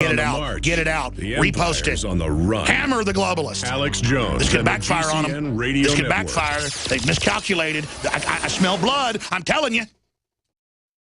Get it out. Get it out. Repost it. On the run. Hammer the globalist. Alex Jones. This could backfire on them. This could Network. backfire. They've miscalculated. I smell blood. I'm telling you.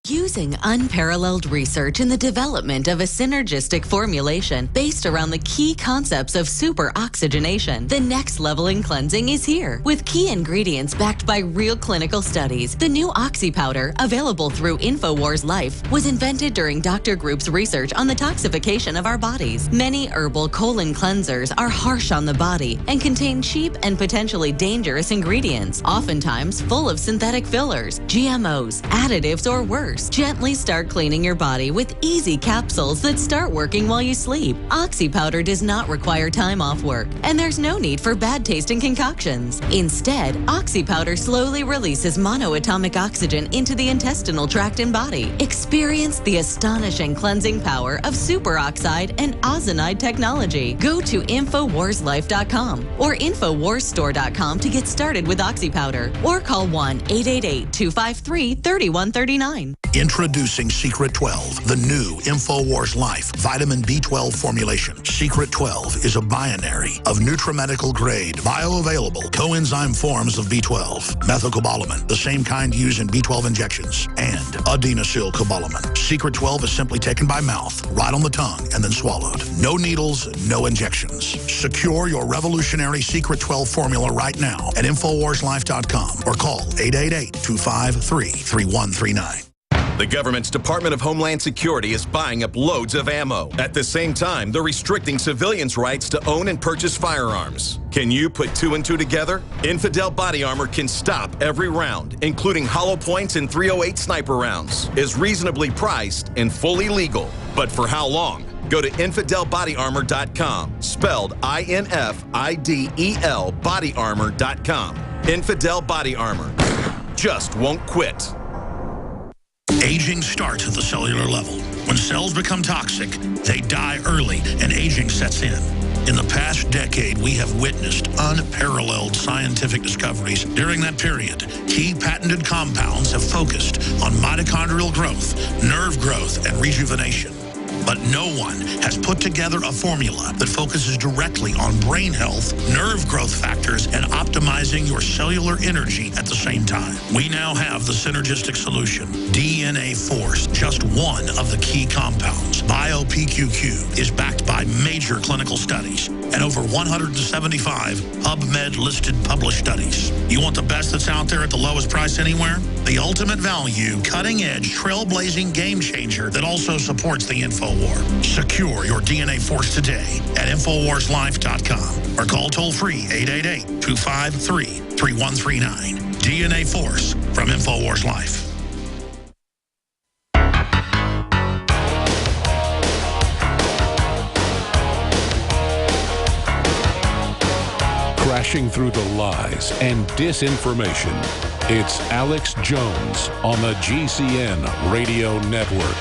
Using unparalleled research in the development of a synergistic formulation based around the key concepts of superoxygenation, the next level in cleansing is here. With key ingredients backed by real clinical studies, the new Oxy Powder, available through InfoWars Life, was invented during Dr. Group's research on the toxification of our bodies. Many herbal colon cleansers are harsh on the body and contain cheap and potentially dangerous ingredients, oftentimes full of synthetic fillers, GMOs, additives, or worse. Gently start cleaning your body with easy capsules that start working while you sleep. Oxy Powder does not require time off work, and there's no need for bad tasting concoctions. Instead, Oxy Powder slowly releases monoatomic oxygen into the intestinal tract and body. Experience the astonishing cleansing power of superoxide and ozonide technology. Go to InfoWarsLife.com or InfoWarsStore.com to get started with Oxy Powder, or call 1-888-253-3139. Introducing Secret 12, the new InfoWars Life vitamin B12 formulation. Secret 12 is a binary of nutramedical grade, bioavailable coenzyme forms of B12, methylcobalamin, the same kind used in B12 injections, and adenosylcobalamin. Secret 12 is simply taken by mouth, right on the tongue, and then swallowed. No needles, no injections. Secure your revolutionary Secret 12 formula right now at InfoWarsLife.com or call 888-253-3139. The government's Department of Homeland Security is buying up loads of ammo. At the same time, they're restricting civilians' rights to own and purchase firearms. Can you put two and two together? Infidel Body Armor can stop every round, including hollow points and .308 sniper rounds, is reasonably priced and fully legal. But for how long? Go to InfidelBodyArmor.com, spelled INFIDEL bodyarmor.com. Infidel Body Armor just won't quit. Aging starts at the cellular level. When cells become toxic, they die early and aging sets in. In the past decade, we have witnessed unparalleled scientific discoveries. During that period, key patented compounds have focused on mitochondrial growth, nerve growth, and rejuvenation. But no one has put together a formula that focuses directly on brain health, nerve growth factors, and optimizing your cellular energy at the same time. We now have the synergistic solution, DNA Force, just one of the key compounds. BioPQQ is backed by major clinical studies and over 175 PubMed-listed published studies. You want the best that's out there at the lowest price anywhere? The ultimate value, cutting-edge, trailblazing game changer that also supports the InfoWar. Secure your DNA Force today at InfoWarsLife.com or call toll-free 888-253-3139. DNA Force from InfoWars Life. Crashing through the lies and disinformation. It's Alex Jones on the GCN Radio Network.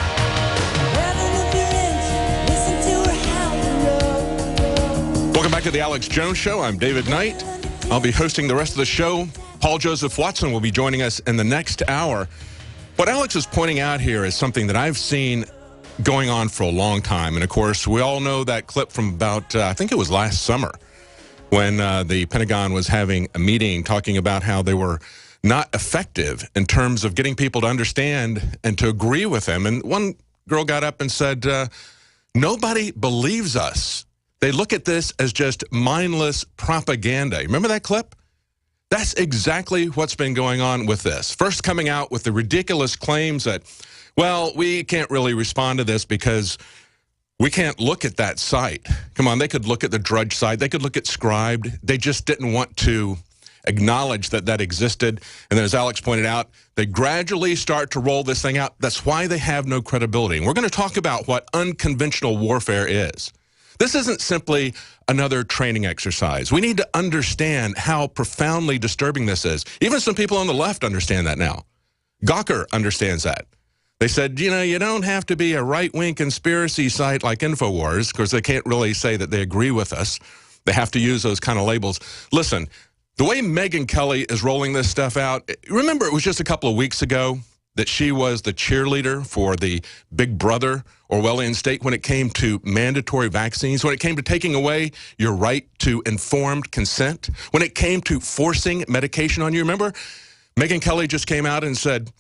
Welcome back to the Alex Jones Show. I'm David Knight. I'll be hosting the rest of the show. Paul Joseph Watson will be joining us in the next hour. What Alex is pointing out here is something that I've seen going on for a long time. And, of course, we all know that clip from about, I think it was last summer, when the Pentagon was having a meeting talking about how they were not effective in terms of getting people to understand and to agree with them. And one girl got up and said, nobody believes us. They look at this as just mindless propaganda. Remember that clip? That's exactly what's been going on with this. First coming out with the ridiculous claims that, well, we can't really respond to this because we can't look at that site. Come on, they could look at the Drudge site. They could look at Scribed. They just didn't want to acknowledge that that existed. And then as Alex pointed out, they gradually start to roll this thing out. That's why they have no credibility. And we're going to talk about what unconventional warfare is. This isn't simply another training exercise. We need to understand how profoundly disturbing this is. Even some people on the left understand that now. Gawker understands that. They said, you know, you don't have to be a right-wing conspiracy site like InfoWars, because they can't really say that they agree with us. They have to use those kind of labels. Listen, the way Megyn Kelly is rolling this stuff out, remember it was just a couple of weeks ago that she was the cheerleader for the Big Brother Orwellian state when it came to mandatory vaccines, when it came to taking away your right to informed consent, when it came to forcing medication on you. Remember, Megyn Kelly just came out and said,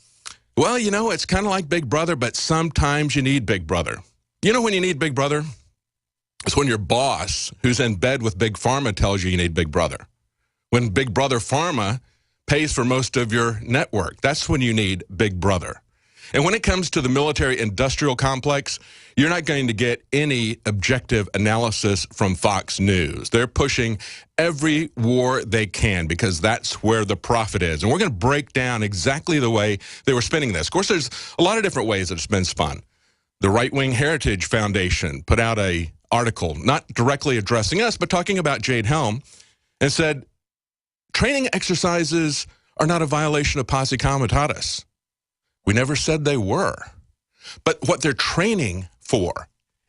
well, you know, it's kind of like Big Brother, but sometimes you need Big Brother. You know when you need Big Brother? It's when your boss, who's in bed with Big Pharma, tells you need Big Brother. When Big Brother Pharma pays for most of your network, that's when you need Big Brother. And when it comes to the military-industrial complex, you're not going to get any objective analysis from Fox News. They're pushing every war they can because that's where the profit is. And we're going to break down exactly the way they were spinning this. Of course, there's a lot of different ways that it's been spun. The Right Wing Heritage Foundation put out an article, not directly addressing us, but talking about Jade Helm, and said, training exercises are not a violation of Posse Comitatus. We never said they were. But what they're training for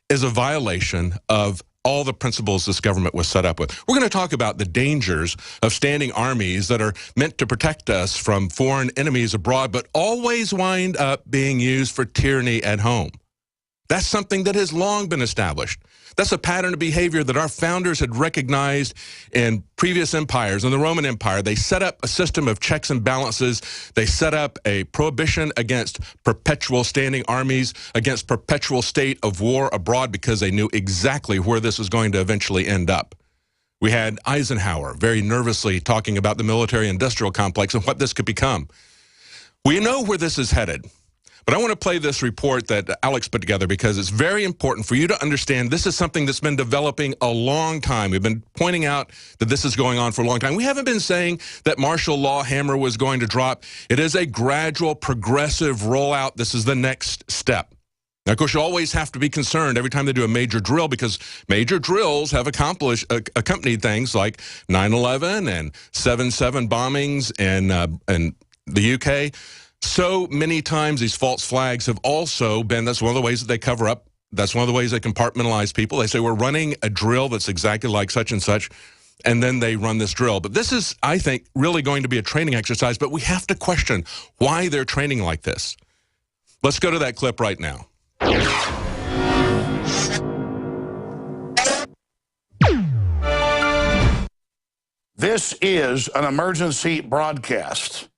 is a violation of all the principles this government was set up with. We're going to talk about the dangers of standing armies that are meant to protect us from foreign enemies abroad, but always wind up being used for tyranny at home. That's something that has long been established. That's a pattern of behavior that our founders had recognized in previous empires. In the Roman Empire, they set up a system of checks and balances. They set up a prohibition against perpetual standing armies, against perpetual state of war abroad, because they knew exactly where this was going to eventually end up. We had Eisenhower very nervously talking about the military-industrial complex and what this could become. We know where this is headed. But I want to play this report that Alex put together because it's very important for you to understand this is something that's been developing a long time. We've been pointing out that this is going on for a long time. We haven't been saying that martial law hammer was going to drop. It is a gradual, progressive rollout. This is the next step. Now, of course, you always have to be concerned every time they do a major drill because major drills have accompanied things like 9/11 and 7/7 bombings in the UK. So many times these false flags have also been, that's one of the ways that they cover up. That's one of the ways they compartmentalize people. They say, we're running a drill that's exactly like such and such, and then they run this drill. But this is, I think, really going to be a training exercise, but we have to question why they're training like this. Let's go to that clip right now. This is an emergency broadcast.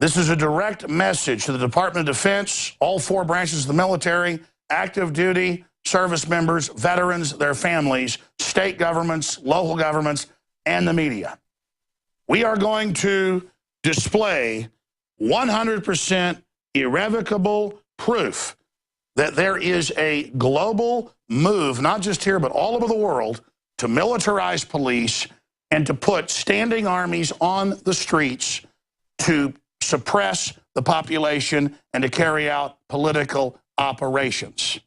This is a direct message to the Department of Defense, all four branches of the military, active duty, service members, veterans, their families, state governments, local governments, and the media. We are going to display 100% irrevocable proof that there is a global move, not just here, but all over the world, to militarize police and to put standing armies on the streets to suppress the population and to carry out political operations.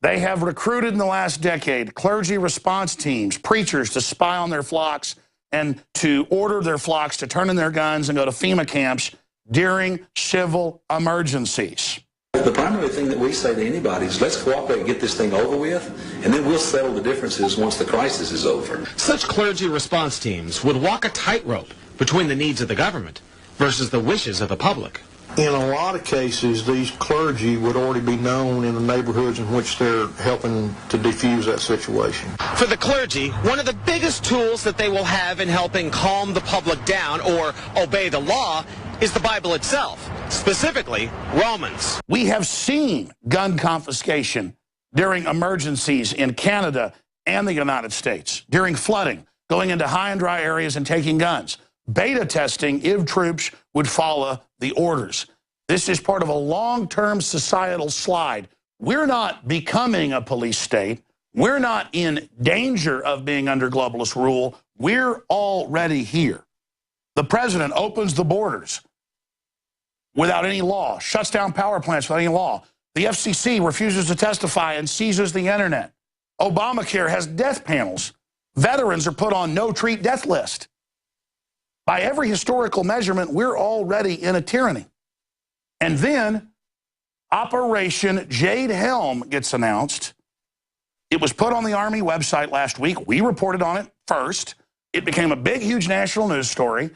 They have recruited in the last decade clergy response teams, preachers to spy on their flocks and to order their flocks to turn in their guns and go to FEMA camps during civil emergencies. The primary thing that we say to anybody is let's cooperate and get this thing over with, and then we'll settle the differences once the crisis is over. Such clergy response teams would walk a tightrope between the needs of the government versus the wishes of the public. In a lot of cases, these clergy would already be known in the neighborhoods in which they're helping to defuse that situation. For the clergy, one of the biggest tools that they will have in helping calm the public down or obey the law is the Bible itself, specifically Romans. We have seen gun confiscation during emergencies in Canada and the United States, during flooding, going into high and dry areas and taking guns. Beta testing if troops would follow the orders. This is part of a long-term societal slide. We're not becoming a police state. We're not in danger of being under globalist rule. We're already here. The president opens the borders without any law, shuts down power plants without any law. The FCC refuses to testify and seizes the internet. Obamacare has death panels. Veterans are put on no-treat death list. By every historical measurement, we're already in a tyranny. And then Operation Jade Helm gets announced. It was put on the Army website last week. We reported on it first. It became a big, huge national news story.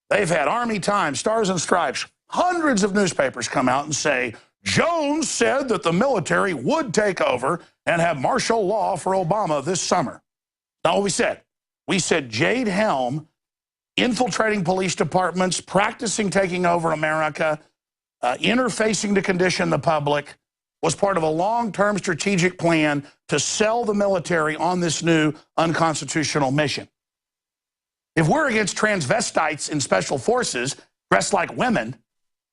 They've had Army Times, Stars and Stripes, hundreds of newspapers come out and say, Jones said that the military would take over and have martial law for Obama this summer. Not what we said. We said Jade Helm infiltrating police departments, practicing taking over America, interfacing to condition the public, was part of a long-term strategic plan to sell the military on this new unconstitutional mission. If we're against transvestites in special forces dressed like women,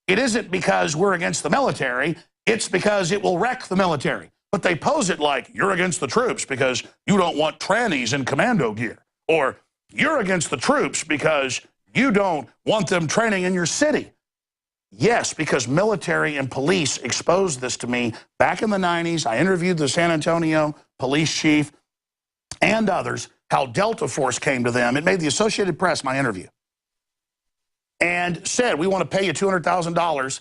it isn't because we're against the military, it's because it will wreck the military. But they pose it like, you're against the troops because you don't want trannies in commando gear. Or, you're against the troops because you don't want them training in your city. Yes, because military and police exposed this to me back in the 90s. I interviewed the San Antonio police chief and others, how Delta Force came to them. It made the Associated Press my interview. And said, we want to pay you $200,000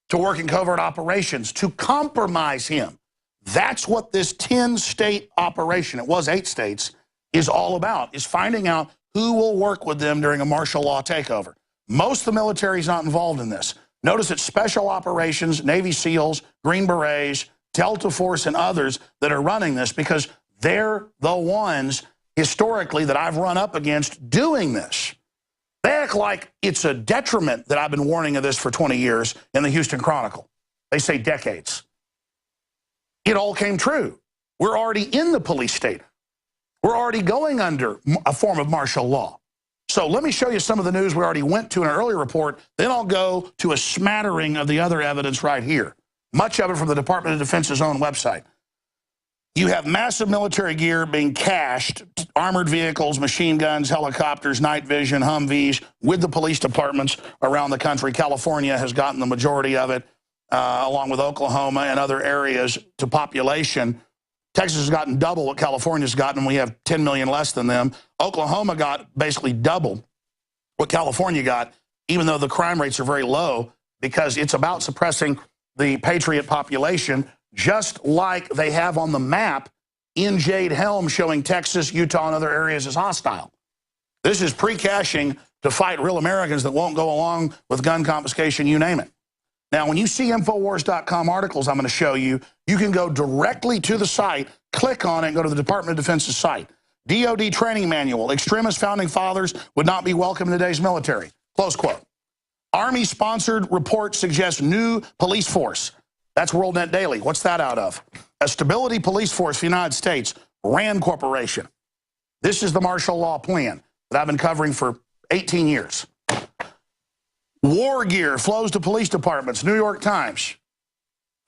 to work in covert operations to compromise him. That's what this 10-state operation, it was 8 states, is all about, is finding out who will work with them during a martial law takeover. Most of the military is not involved in this. Notice it's special operations, Navy SEALs, Green Berets, Delta Force, and others that are running this because they're the ones historically that I've run up against doing this. They act like it's a detriment that I've been warning of this for 20 years in the Houston Chronicle. They say decades. It all came true. We're already in the police state. We're already going under a form of martial law. So let me show you some of the news we already went to in an earlier report. Then I'll go to a smattering of the other evidence right here. Much of it from the Department of Defense's own website. You have massive military gear being cached, armored vehicles, machine guns, helicopters, night vision, Humvees, with the police departments around the country. California has gotten the majority of it, along with Oklahoma and other areas to population. Texas has gotten double what California's gotten, and we have 10 million less than them. Oklahoma got basically double what California got, even though the crime rates are very low, because it's about suppressing the patriot population, just like they have on the map in Jade Helm showing Texas, Utah, and other areas as hostile. This is pre-caching to fight real Americans that won't go along with gun confiscation, you name it. Now, when you see Infowars.com articles I'm going to show you, you can go directly to the site, click on it, and go to the Department of Defense's site. DOD training manual, extremist founding fathers would not be welcome in today's military. Close quote. Army-sponsored report suggests new police force. That's WorldNet Daily. What's that out of? A stability police force for the United States, RAND Corporation. This is the martial law plan that I've been covering for 18 years. War gear flows to police departments, New York Times.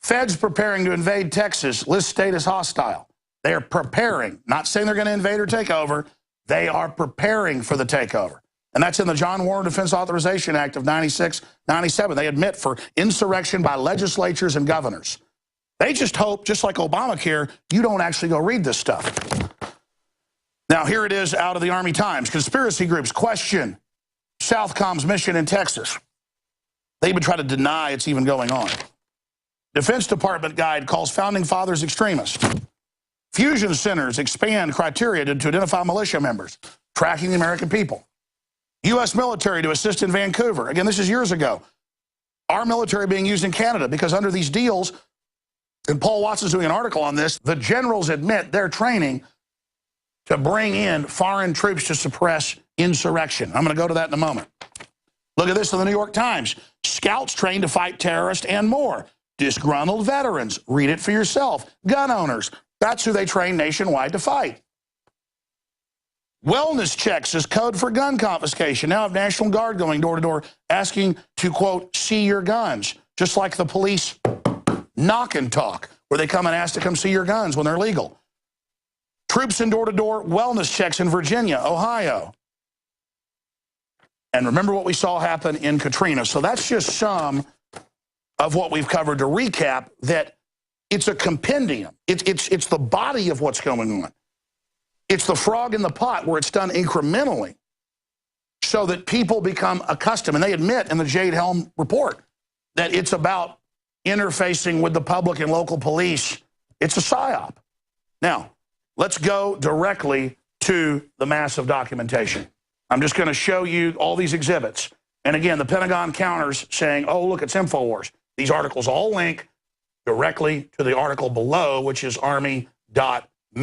Feds preparing to invade Texas, list state as hostile. They are preparing, not saying they're going to invade or take over. They are preparing for the takeover. And that's in the John Warren Defense Authorization Act of 96, 97. They admit for insurrection by legislatures and governors. They just hope, just like Obamacare, you don't actually go read this stuff. Now, here it is out of the Army Times. Conspiracy groups question Southcom's mission in Texas. They even try to deny it's even going on. Defense Department guide calls founding fathers extremists. Fusion centers expand criteria to identify militia members, tracking the American people. U.S. military to assist in Vancouver. Again, this is years ago. Our military being used in Canada because under these deals, and Paul Watson's doing an article on this, the generals admit they're training to bring in foreign troops to suppress insurrection. I'm going to go to that in a moment. Look at this in the New York Times. Scouts trained to fight terrorists and more. Disgruntled veterans. Read it for yourself. Gun owners. That's who they train nationwide to fight. Wellness checks is code for gun confiscation. Now have National Guard going door to door asking to, quote, see your guns. Just like the police knock and talk, where they come and ask to come see your guns when they're legal. Troops in door-to-door wellness checks in Virginia, Ohio. And remember what we saw happen in Katrina. So that's just some of what we've covered. To recap, that it's a compendium. It's the body of what's going on. It's the frog in the pot where it's done incrementally so that people become accustomed. And they admit in the Jade Helm report that it's about interfacing with the public and local police. It's a psyop. Now, let's go directly to the massive documentation. I'm just going to show you all these exhibits. And again, the Pentagon counters saying, oh, look, it's InfoWars. These articles all link directly to the article below, which is Army.mil.